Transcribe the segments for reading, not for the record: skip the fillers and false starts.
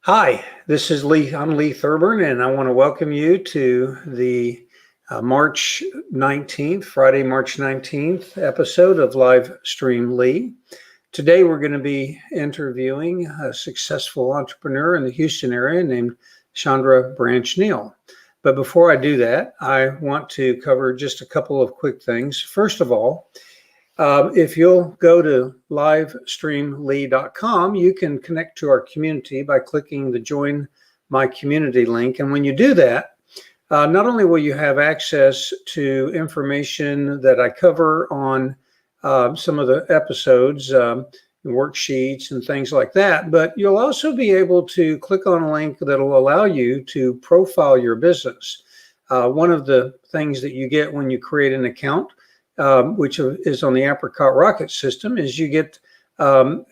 Hi, this is Lee. I'm Lee Thurburn, and I want to welcome you to the March 19th, Friday, March 19th episode of Live Stream Lee. Today, we're going to be interviewing a successful entrepreneur in the Houston area named Shandra Branch-Neal. But before I do that, I want to cover just a couple of quick things. First of all, if you'll go to livestreamlee.com, you can connect to our community by clicking the Join My Community link. And when you do that, not only will you have access to information that I cover on some of the episodes, worksheets and things like that, but you'll also be able to click on a link that'll allow you to profile your business. One of the things that you get when you create an account, which is on the Apricot Rocket system, is you get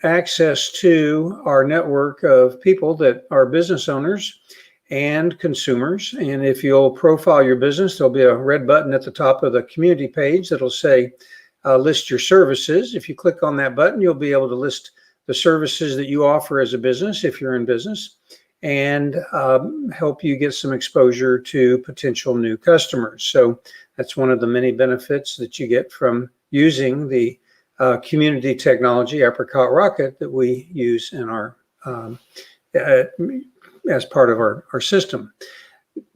access to our network of people that are business owners and consumers. And if you'll profile your business, there'll be a red button at the top of the community page that'll say list your services. If you click on that button, you'll be able to list the services that you offer as a business if you're in business, and help you get some exposure to potential new customers. So that's one of the many benefits that you get from using the community technology, Apricot Rocket, that we use in our as part of our system.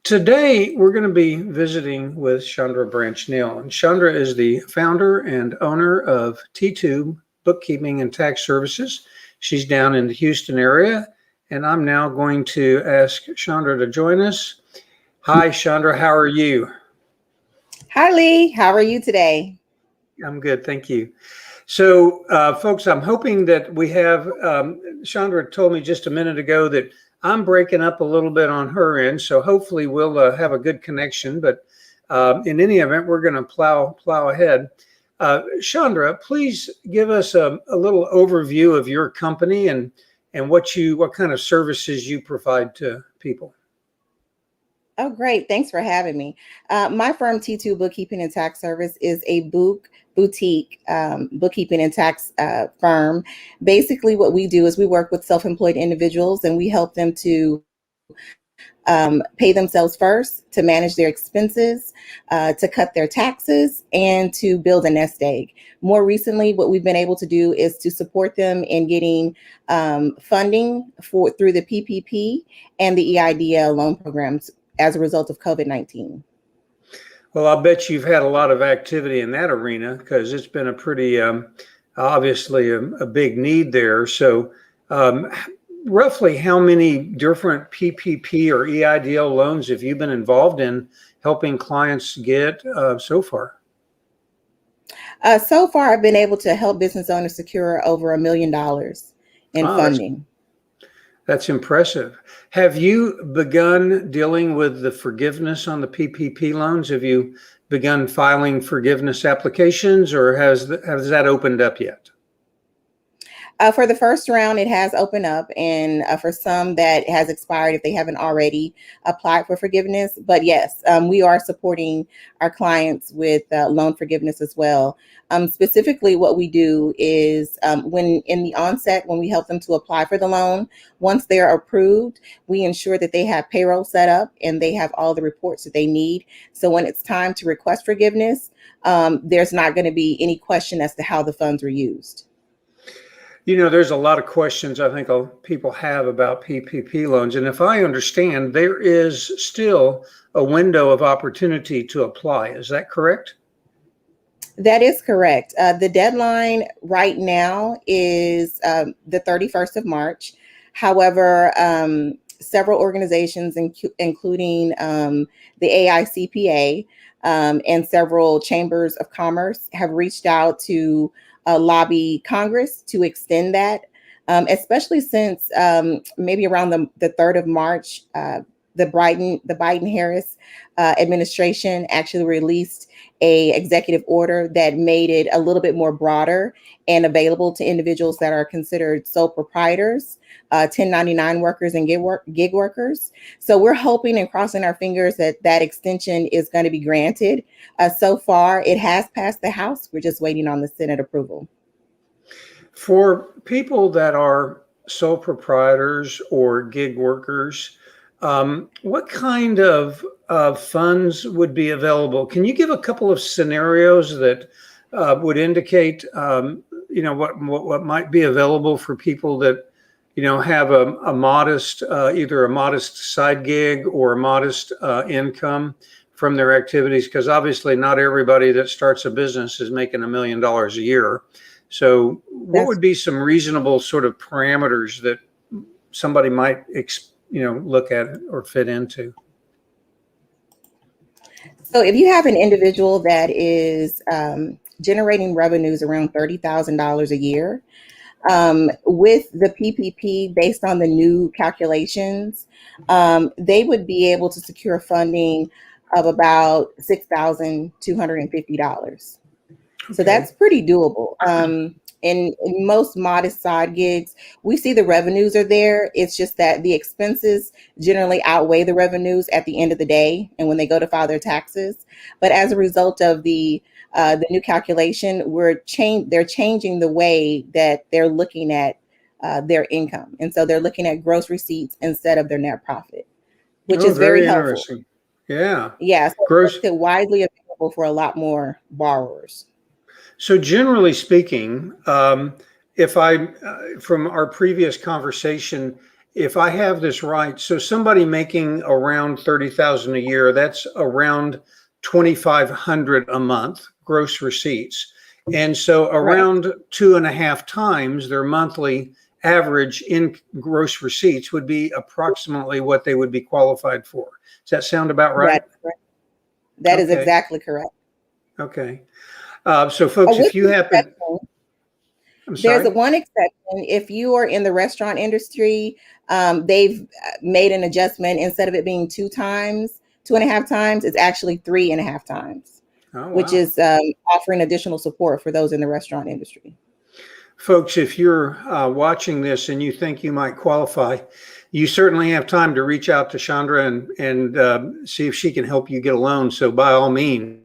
Today, we're going to be visiting with Shandra Branch-Neal. And Shandra is the founder and owner of T2 Bookkeeping and Tax Services. She's down in the Houston area. And I'm now going to ask Shandra to join us. Hi, Shandra, how are you? Hi, Lee. How are you today? I'm good, thank you. So, folks, I'm hoping that we have, Shandra told me just a minute ago that I'm breaking up a little bit on her end, so hopefully we'll have a good connection. But in any event, we're going to plow ahead. Shandra, please give us a little overview of your company and what kind of services you provide to people. Oh, great. Thanks for having me. My firm, T2 Bookkeeping and Tax Service, is a boutique bookkeeping and tax firm. Basically, what we do is we work with self-employed individuals, and we help them to pay themselves first, to manage their expenses, to cut their taxes, and to build a nest egg. More recently, what we've been able to do is to support them in getting funding through the PPP and the EIDL loan programs as a result of COVID-19. Well, I'll bet you've had a lot of activity in that arena because it's been a pretty, obviously a big need there. So roughly how many different PPP or EIDL loans have you been involved in helping clients get so far? So far, I've been able to help business owners secure over $1 million in funding. That's impressive. Have you begun dealing with the forgiveness on the PPP loans? Have you begun filing forgiveness applications, or has that opened up yet? For the first round, it has opened up, and for some that has expired if they haven't already applied for forgiveness. But yes, we are supporting our clients with loan forgiveness as well. Specifically, what we do is when in the onset, when we help them to apply for the loan, once they're approved, we ensure that they have payroll set up and they have all the reports that they need. So when it's time to request forgiveness, there's not going to be any question as to how the funds were used. You know, there's a lot of questions I think people have about PPP loans. And if I understand, there is still a window of opportunity to apply. Is that correct? That is correct. The deadline right now is the 31st of March. However, several organizations, including the AICPA and several chambers of commerce, have reached out to lobby Congress to extend that, especially since maybe around the 3rd of March, the Biden-Harris administration actually released a executive order that made it a little bit more broader and available to individuals that are considered sole proprietors, 1099 workers and gig workers. So we're hoping and crossing our fingers that that extension is going to be granted. So far, it has passed the House. We're just waiting on the Senate approval. For people that are sole proprietors or gig workers, what kind of funds would be available? Can you give a couple of scenarios that would indicate, what might be available for people that, have a modest, either a modest side gig or a modest income from their activities? Because obviously not everybody that starts a business is making $1 million a year. So what That's would be some reasonable sort of parameters that somebody might, look at or fit into? So if you have an individual that is generating revenues around $30,000 a year, with the PPP, based on the new calculations, they would be able to secure funding of about $6,250. So Okay. that's pretty doable. In most modest side gigs, we see the revenues are there. It's just that the expenses generally outweigh the revenues at the end of the day and when they go to file their taxes. But as a result of the new calculation, they're changing the way that they're looking at their income, and so they're looking at gross receipts instead of their net profit, which Oh, is very very helpful. interesting. Yeah. Yeah, so it Gross. makes it widely available for a lot more borrowers. So generally speaking, if from our previous conversation, if I have this right, so somebody making around 30,000 a year, that's around 2,500 a month gross receipts. And so Correct. around 2.5 times their monthly average in gross receipts would be approximately what they would be qualified for. Does that sound about right? That that is Okay. exactly correct. Okay. So folks, With if you the happen, exception, I'm there's sorry. one exception. If you are in the restaurant industry, they've made an adjustment. Instead of it being 2.5 times, it's actually 3.5 times, Oh, which wow. is offering additional support for those in the restaurant industry. Folks, if you're watching this and you think you might qualify, you certainly have time to reach out to Chandra and see if she can help you get a loan. So by all means,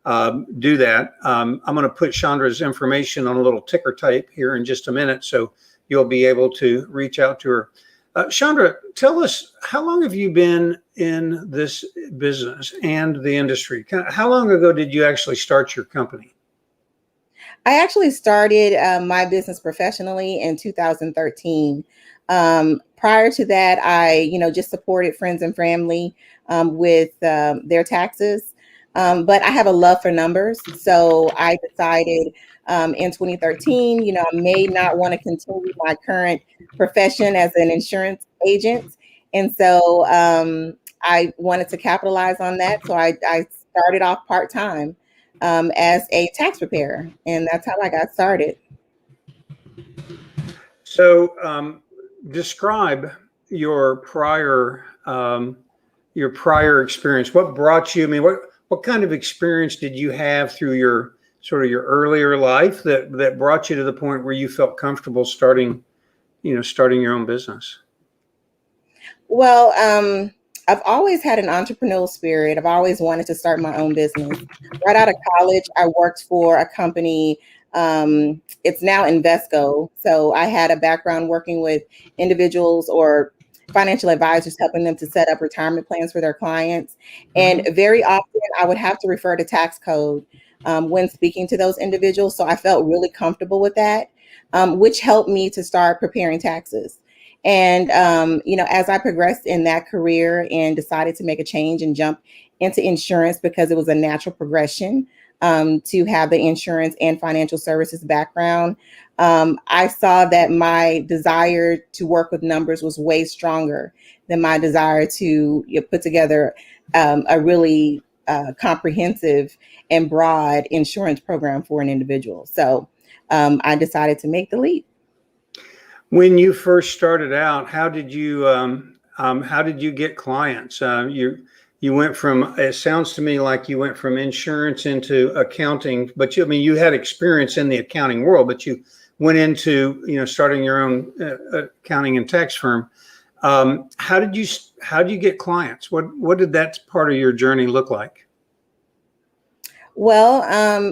do that. I'm going to put Chandra's information on a little ticker tape here in just a minute, so you'll be able to reach out to her. Chandra, tell us, how long have you been in this business and the industry? How long ago did you actually start your company? I actually started my business professionally in 2013. Prior to that, I, just supported friends and family with their taxes. But I have a love for numbers, so I decided in 2013, I may not want to continue my current profession as an insurance agent, and so I wanted to capitalize on that. So I started off part time as a tax preparer, and that's how I got started. So, describe your prior experience. What brought you? I mean, what kind of experience did you have through your sort of your earlier life that brought you to the point where you felt comfortable starting your own business? Well, I've always had an entrepreneurial spirit. I've always wanted to start my own business. Right out of college, I worked for a company. It's now Invesco. So I had a background working with individuals or financial advisors, helping them to set up retirement plans for their clients. And Mhm. very often, I would have to refer to tax code when speaking to those individuals. So I felt really comfortable with that, which helped me to start preparing taxes. And, as I progressed in that career and decided to make a change and jump into insurance because it was a natural progression to have the insurance and financial services background, I saw that my desire to work with numbers was way stronger than my desire to put together a really comprehensive and broad insurance program for an individual. So I decided to make the leap. When you first started out, how did you get clients? You went from, it sounds to me like you went from insurance into accounting, but I mean, you had experience in the accounting world, but you went into, starting your own accounting and tax firm. How did you get clients? What did that part of your journey look like? Well,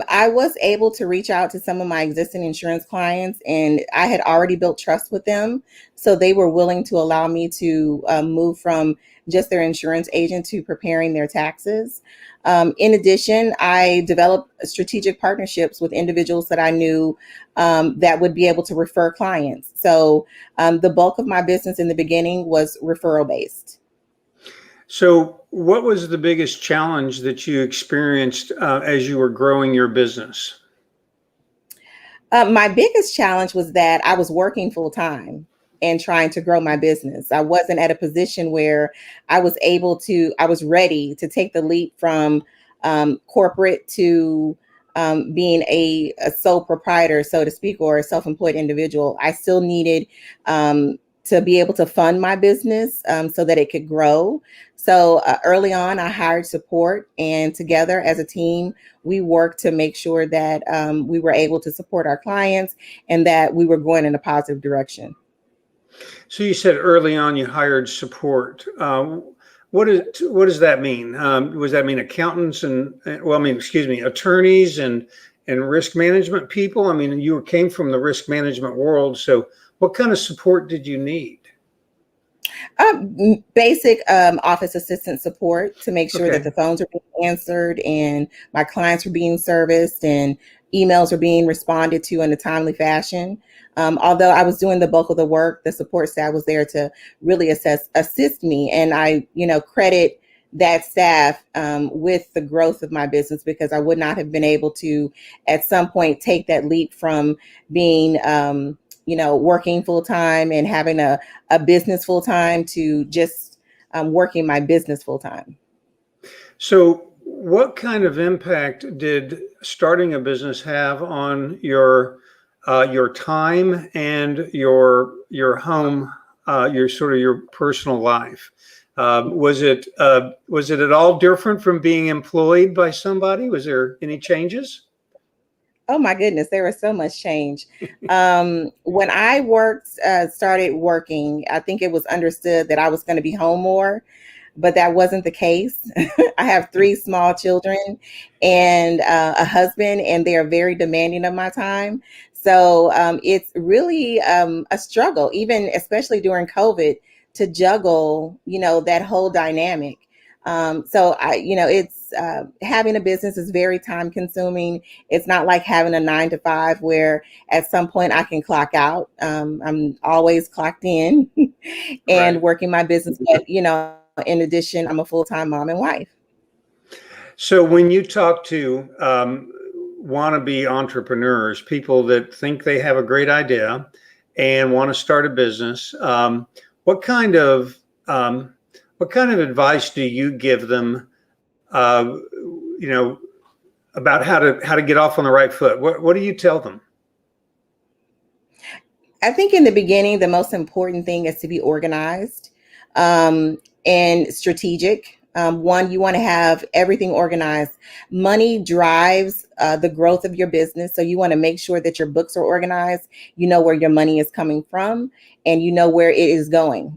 I was able to reach out to some of my existing insurance clients, and I had already built trust with them. So they were willing to allow me to move from just their insurance agent to preparing their taxes. In addition, I developed strategic partnerships with individuals that I knew that would be able to refer clients. So the bulk of my business in the beginning was referral based. So, what was the biggest challenge that you experienced as you were growing your business? My biggest challenge was that I was working full time and trying to grow my business. I wasn't at a position where I was ready to take the leap from corporate to being a sole proprietor, so to speak, or a self employed individual. I still needed to be able to fund my business so that it could grow. So early on, I hired support, and together as a team, we worked to make sure that we were able to support our clients and that we were going in a positive direction. So, you said early on you hired support. What does that mean? Does that mean accountants well, I mean, excuse me, attorneys and risk management people? I mean, you came from the risk management world, so what kind of support did you need? Basic office assistant support to make sure that Okay. the phones are being answered and my clients were being serviced and emails are being responded to in a timely fashion. Although I was doing the bulk of the work, the support staff was there to really assist me, and I, credit that staff with the growth of my business because I would not have been able to, at some point, take that leap from being working full time and having a business full time to just working my business full time. So, what kind of impact did starting a business have on your time and your home, your sort of your personal life? Was it at all different from being employed by somebody? Was there any changes? Oh my goodness, there was so much change. When I started working, I think it was understood that I was going to be home more, but that wasn't the case. I have three small children and a husband, and they are very demanding of my time. So it's really a struggle, even especially during COVID, to juggle, that whole dynamic. It's having a business is very time consuming. It's not like having a 9 to 5 where at some point I can clock out. I'm always clocked in and Right. working my business. But, in addition, I'm a full-time mom and wife. So when you talk to wannabe entrepreneurs, people that think they have a great idea and want to start a business, what kind of um, what kind of advice do you give them? Uh, you know, about how to get off on the right foot. What do you tell them? I think in the beginning, the most important thing is to be organized and strategic. One, you want to have everything organized. Money drives the growth of your business. So you want to make sure that your books are organized. You know where your money is coming from and you know where it is going.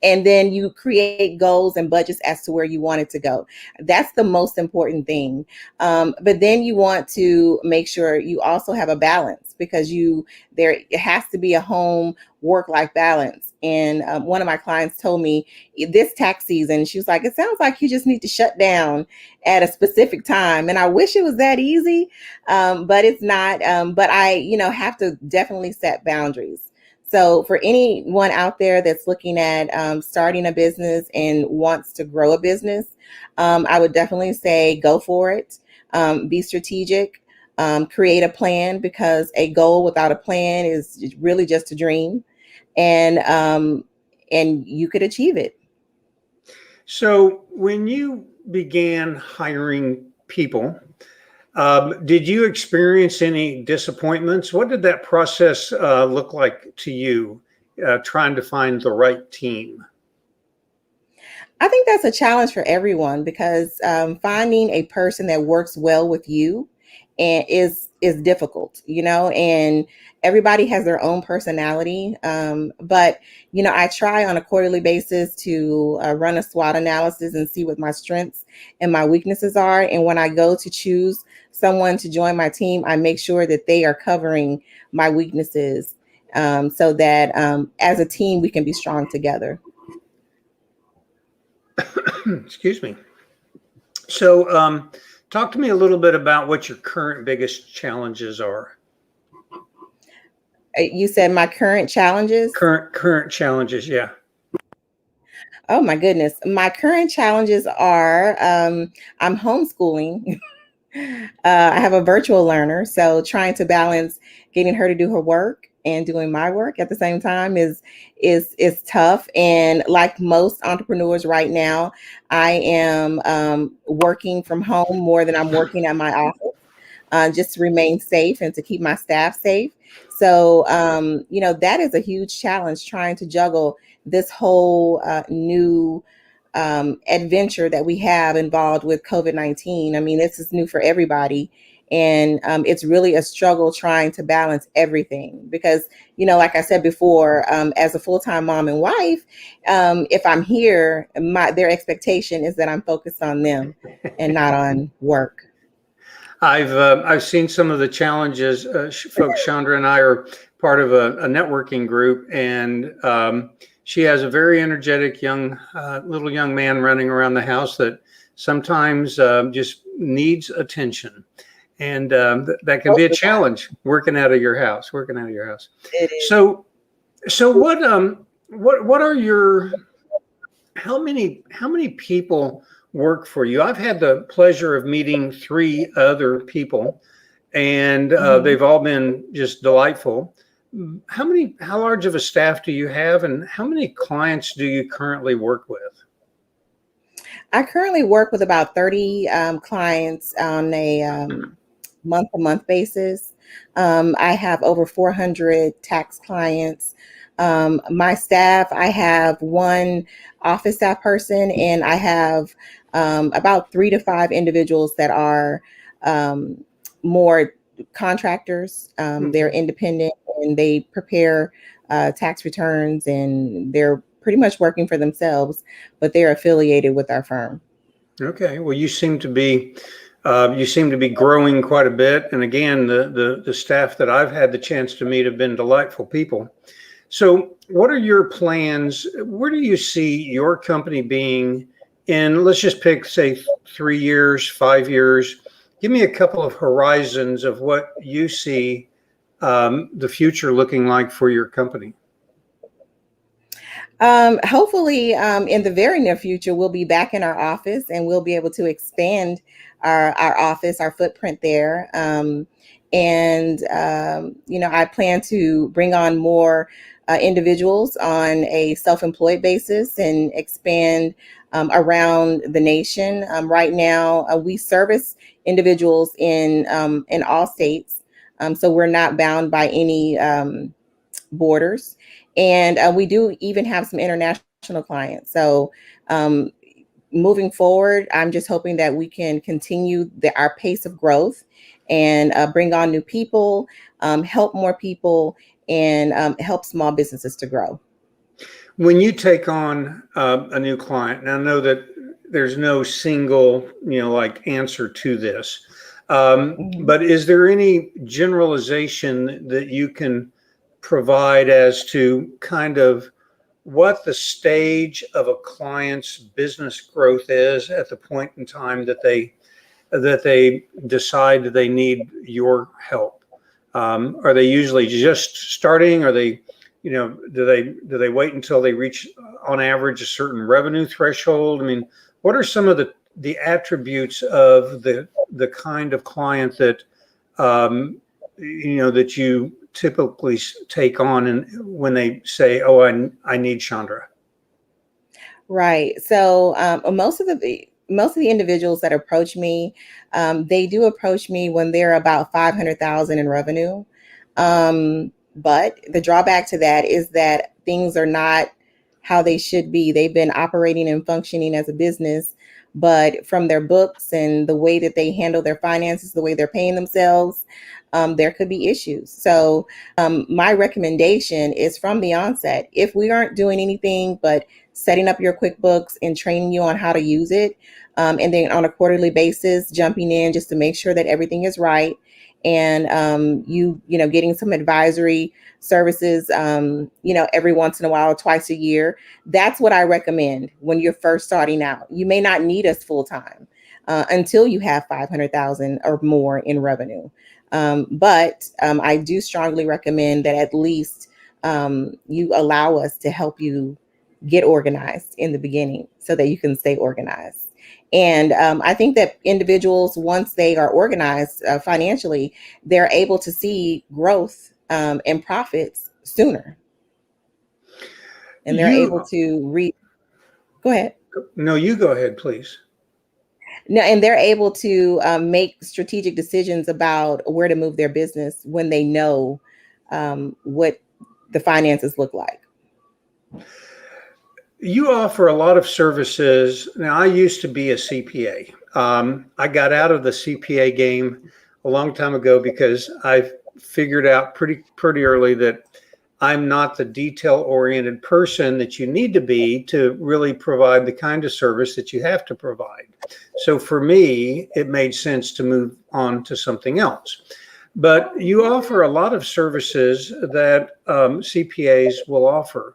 And then you create goals and budgets as to where you want it to go. That's the most important thing. But then you want to make sure you also have a balance because there it has to be a home work life balance. And one of my clients told me this tax season, she was like, it sounds like you just need to shut down at a specific time. And I wish it was that easy, but it's not. But I, have to definitely set boundaries. So for anyone out there that's looking at starting a business and wants to grow a business, I would definitely say go for it. Be strategic. Create a plan because a goal without a plan is really just a dream, and you could achieve it. So when you began hiring people, did you experience any disappointments? What did that process look like to you, trying to find the right team? I think that's a challenge for everyone because finding a person that works well with you and is is difficult, and everybody has their own personality. But, I try on a quarterly basis to run a SWOT analysis and see what my strengths and my weaknesses are. And when I go to choose someone to join my team, I make sure that they are covering my weaknesses, so that as a team, we can be strong together. Excuse me. So, talk to me a little bit about what your current biggest challenges are. You said my current challenges? Current challenges, yeah. Oh my goodness. My current challenges are I'm homeschooling. I have a virtual learner, so trying to balance getting her to do her work and doing my work at the same time is tough. And like most entrepreneurs right now, I am working from home more than I'm working at my office, just to remain safe and to keep my staff safe. So, that is a huge challenge, trying to juggle this whole new adventure that we have involved with COVID-19. I mean, this is new for everybody. And it's really a struggle trying to balance everything because, like I said before, as a full-time mom and wife, if I'm here, their expectation is that I'm focused on them and not on work. I've seen some of the challenges. Folks, Chandra and I are part of a networking group, and she has a very energetic little young man running around the house that sometimes just needs attention, and that can be a challenge working out of your house. It is. So what are your how many people work for you? I've had the pleasure of meeting 3 other people, and they've all been just delightful. How large of a staff do you have, and how many clients do you currently work with? I currently work with about 30 clients on a month-to-month basis. I have over 400 tax clients. My staff, I have 1 office staff person, and I have about 3 to 5 individuals that are more contractors. They're independent and they prepare tax returns, and they're pretty much working for themselves, but they're affiliated with our firm. Okay. Well, you seem to be growing quite a bit. And again, the staff that I've had the chance to meet have been delightful people. So what are your plans? Where do you see your company being in, let's just pick, say, 3 years, 5 years? Give me a couple of horizons of what you see the future looking like for your company. Hopefully, in the very near future, we'll be back in our office and we'll be able to expand our office, our footprint there. I plan to bring on more individuals on a self-employed basis and expand around the nation. Right now, we service individuals in all states, so we're not bound by any borders. And we do even have some international clients. So moving forward, I'm just hoping that we can continue our pace of growth and bring on new people, help more people, and help small businesses to grow. When you take on a new client, and I know that there's no single, answer to this, but is there any generalization that you can provide as to kind of what the stage of a client's business growth is at the point in time that they decide that they need your help? Are they usually just starting? Are they, do they wait until they reach on average a certain revenue threshold? I mean, what are some of the attributes of the kind of client that that you typically take on, and when they say, "Oh, I need Shandra"? Right. So most of the individuals that approach me, they do approach me when they're about 500,000 in revenue. But the drawback to that is that things are not how they should be. They've been operating and functioning as a business, but from their books and the way that they handle their finances, the way they're paying themselves, there could be issues. So my recommendation is from the onset, if we aren't doing anything but setting up your QuickBooks and training you on how to use it, and then on a quarterly basis, jumping in just to make sure that everything is right, and you know, getting some advisory services, you know, every once in a while, twice a year. That's what I recommend when you're first starting out. You may not need us full time until you have 500,000 or more in revenue. But I do strongly recommend that at least you allow us to help you get organized in the beginning so that you can stay organized. And I think that individuals, once they are organized financially, they're able to see growth and profits sooner. And they're able to go ahead. No, you go ahead, please. No, and they're able to make strategic decisions about where to move their business when they know what the finances look like. You offer a lot of services. Now, I used to be a CPA. I got out of the CPA game a long time ago because I figured out pretty early that I'm not the detail-oriented person that you need to be to really provide the kind of service that you have to provide. So for me, it made sense to move on to something else. But you offer a lot of services that CPAs will offer.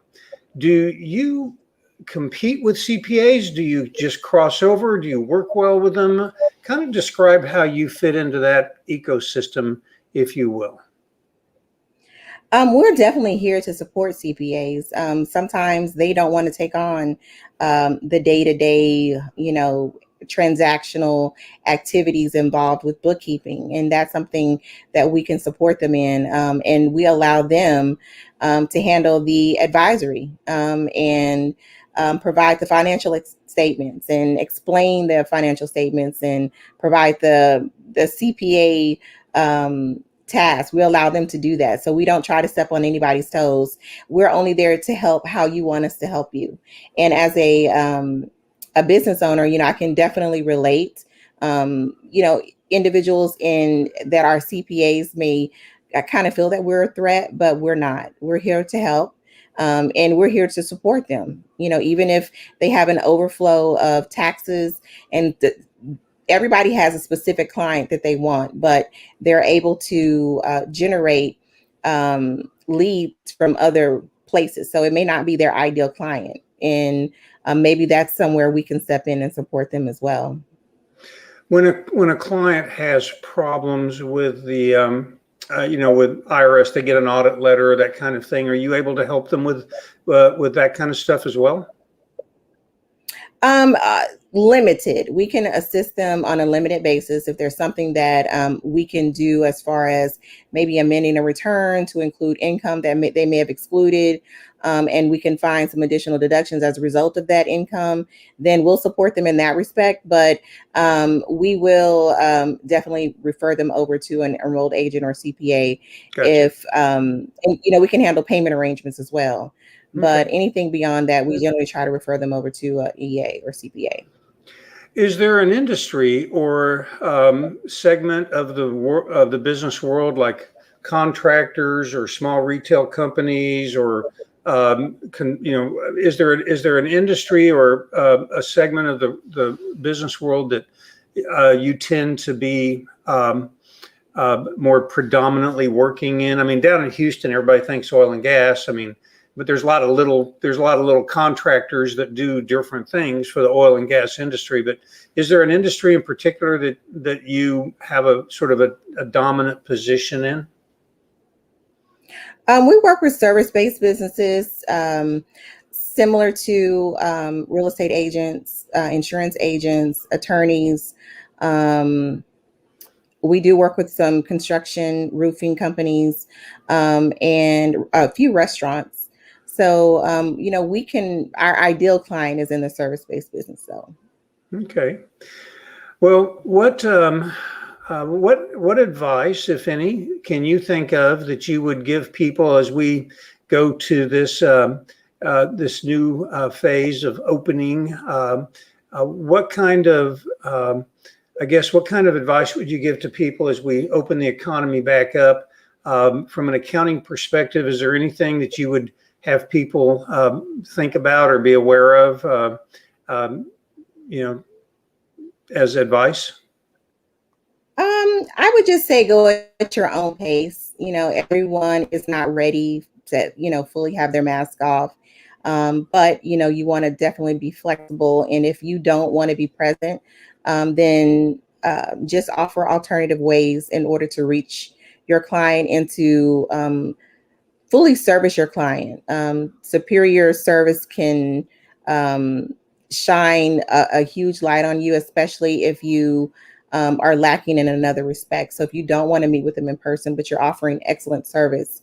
Do you compete with CPAs? Do you just cross over? Do you work well with them? Kind of describe how you fit into that ecosystem, if you will. We're definitely here to support CPAs. Sometimes they don't want to take on the day-to-day, you know, transactional activities involved with bookkeeping, and that's something that we can support them in. And we allow them to handle the advisory and provide the financial statements and explain the financial statements and provide the CPA task. We allow them to do that. So we don't try to step on anybody's toes. We're only there to help how you want us to help you. And as a business owner, you know, I can definitely relate. You know, individuals that are CPAs may kind of feel that we're a threat, but we're not. We're here to help. And we're here to support them. You know, even if they have an overflow of taxes, and everybody has a specific client that they want, but they're able to generate leads from other places. So it may not be their ideal client. And maybe that's somewhere we can step in and support them as well. When a client has problems with the you know, with IRS, they get an audit letter, that kind of thing. Are you able to help them with that kind of stuff as well? Limited. We can assist them on a limited basis if there's something that we can do as far as maybe amending a return to include income that they may have excluded, and we can find some additional deductions as a result of that income, then we'll support them in that respect. But we will definitely refer them over to an enrolled agent or CPA. Gotcha. If and, you know, we can handle payment arrangements as well. But anything beyond that, we generally try to refer them over to a EA or CPA. Is there an industry or segment of the business world, like contractors or small retail companies, or you know, is there an industry or a segment of the business world that you tend to be more predominantly working in? I mean, down in Houston, everybody thinks oil and gas. I mean, but there's a lot of little contractors that do different things for the oil and gas industry. But is there an industry in particular that you have a sort of a dominant position in? We work with service-based businesses, similar to real estate agents, insurance agents, attorneys. We do work with some construction, roofing companies, and a few restaurants. So, you know, our ideal client is in the service-based business. So, okay. Well, what advice, if any, can you think of that you would give people as we go to this this new phase of opening? What kind of I guess, what kind of advice would you give to people as we open the economy back up? From an accounting perspective, is there anything that you would have people think about or be aware of, you know, as advice? I would just say go at your own pace. Everyone is not ready to, fully have their mask off. But, you want to definitely be flexible. And if you don't want to be present, then just offer alternative ways in order to reach your client and to fully service your client. Superior service can shine a huge light on you, especially if you are lacking in another respect. So if you don't want to meet with them in person, but you're offering excellent service,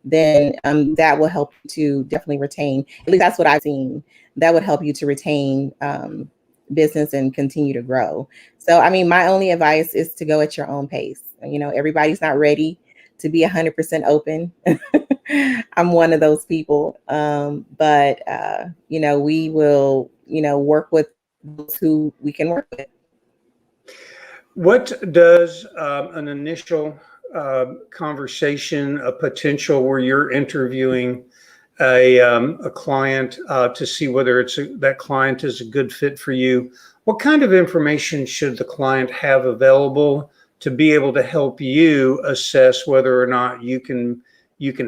then that will help you to definitely retain. At least that's what I've seen. That would help you to retain business and continue to grow. So, I mean, my only advice is to go at your own pace. Everybody's not ready to be 100% open. I'm one of those people. But we will, work with those who we can work with. What does an initial conversation, a potential where you're interviewing a client to see whether that client is a good fit for you, what kind of information should the client have available to be able to help you assess whether or not you can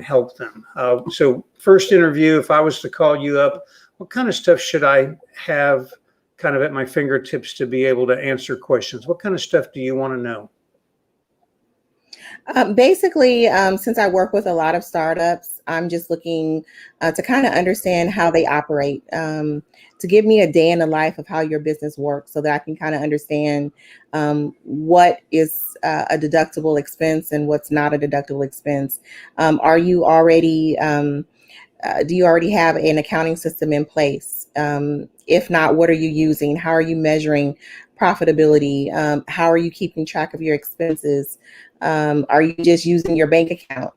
help them? So first interview, if I was to call you up, what kind of stuff should I have kind of at my fingertips to be able to answer questions? What kind of stuff do you want to know? Basically, since I work with a lot of startups, I'm just looking to kind of understand how they operate, to give me a day in the life of how your business works so that I can kind of understand what is a deductible expense and what's not a deductible expense. Are you already, do you already have an accounting system in place? If not, what are you using? How are you measuring profitability? How are you keeping track of your expenses? Are you just using your bank account?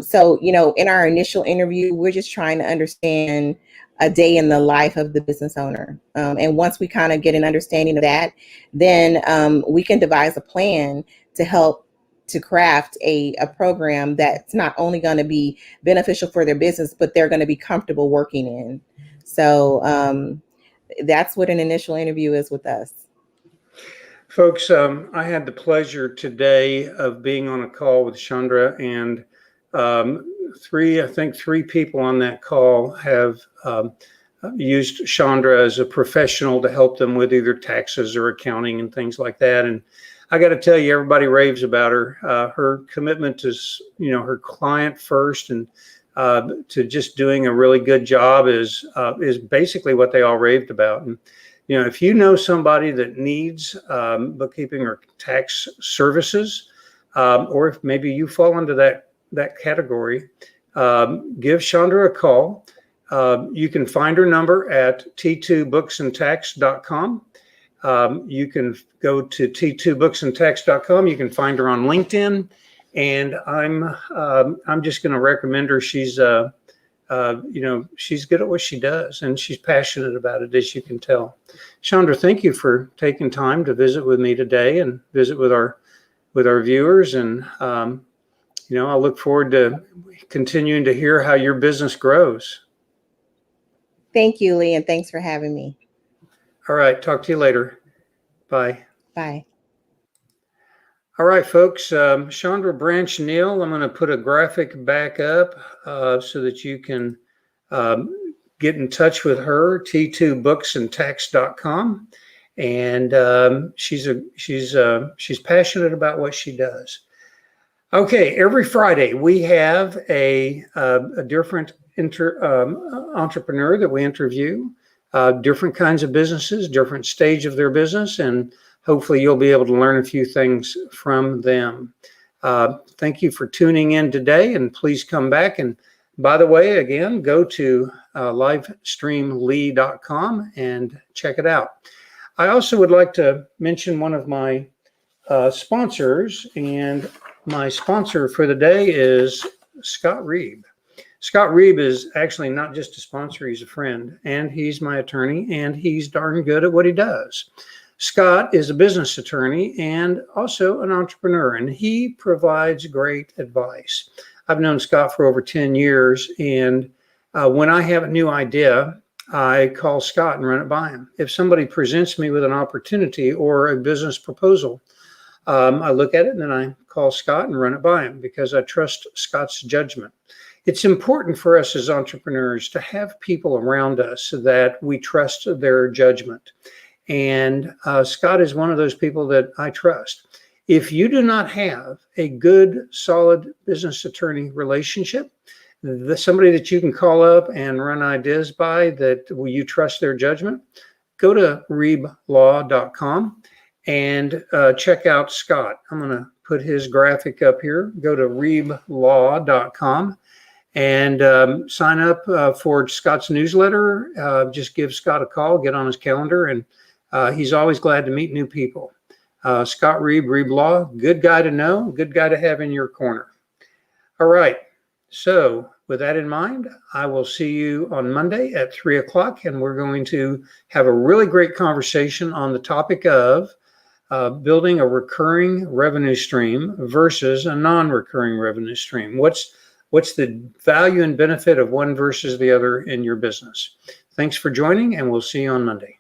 So, in our initial interview, we're just trying to understand a day in the life of the business owner. And once we kind of get an understanding of that, then we can devise a plan to help to craft a program that's not only going to be beneficial for their business, but they're going to be comfortable working in. So that's what an initial interview is with us. Folks, I had the pleasure today of being on a call with Shandra, and three people on that call have used Shandra as a professional to help them with either taxes or accounting and things like that. And I got to tell you, everybody raves about her. Her commitment is, her client first, and to just doing a really good job is basically what they all raved about. And if you know somebody that needs bookkeeping or tax services, or if maybe you fall into that category, give Shandra a call. You can find her number at t2booksandtax.com. You can go to t2booksandtax.com. You can find her on LinkedIn, and I'm just going to recommend her. She's she's good at what she does, and she's passionate about it, as you can tell. Shandra, thank you for taking time to visit with me today and visit with our viewers. And I look forward to continuing to hear how your business grows. Thank you, Lee, and thanks for having me. All right. Talk to you later. Bye. Bye. All right, folks. Shandra Branch-Neal, I'm going to put a graphic back up so that you can get in touch with her, t2booksandtax.com. And she's passionate about what she does. Okay, every Friday we have a different entrepreneur that we interview, different kinds of businesses, different stage of their business, and hopefully you'll be able to learn a few things from them. Thank you for tuning in today, and please come back. And by the way, again, go to livestreamlee.com and check it out. I also would like to mention one of my sponsors, and my sponsor for the day is Scott Reeb. Scott Reeb is actually not just a sponsor, he's a friend, and he's my attorney, and he's darn good at what he does. Scott is a business attorney and also an entrepreneur, and he provides great advice. I've known Scott for over 10 years, and when I have a new idea, I call Scott and run it by him. If somebody presents me with an opportunity or a business proposal, I look at it and then I call Scott and run it by him because I trust Scott's judgment. It's important for us as entrepreneurs to have people around us that we trust their judgment. And Scott is one of those people that I trust. If you do not have a good, solid business attorney relationship, somebody that you can call up and run ideas by that you trust their judgment, go to reeblaw.com and check out Scott. I'm going to put his graphic up here. Go to reeblaw.com and sign up for Scott's newsletter. Just give Scott a call, get on his calendar, and he's always glad to meet new people. Scott Reeb, Reeb Law, good guy to know, good guy to have in your corner. All right. So with that in mind, I will see you on Monday at 3 o'clock, and we're going to have a really great conversation on the topic of building a recurring revenue stream versus a non-recurring revenue stream. What's the value and benefit of one versus the other in your business? Thanks for joining, and we'll see you on Monday.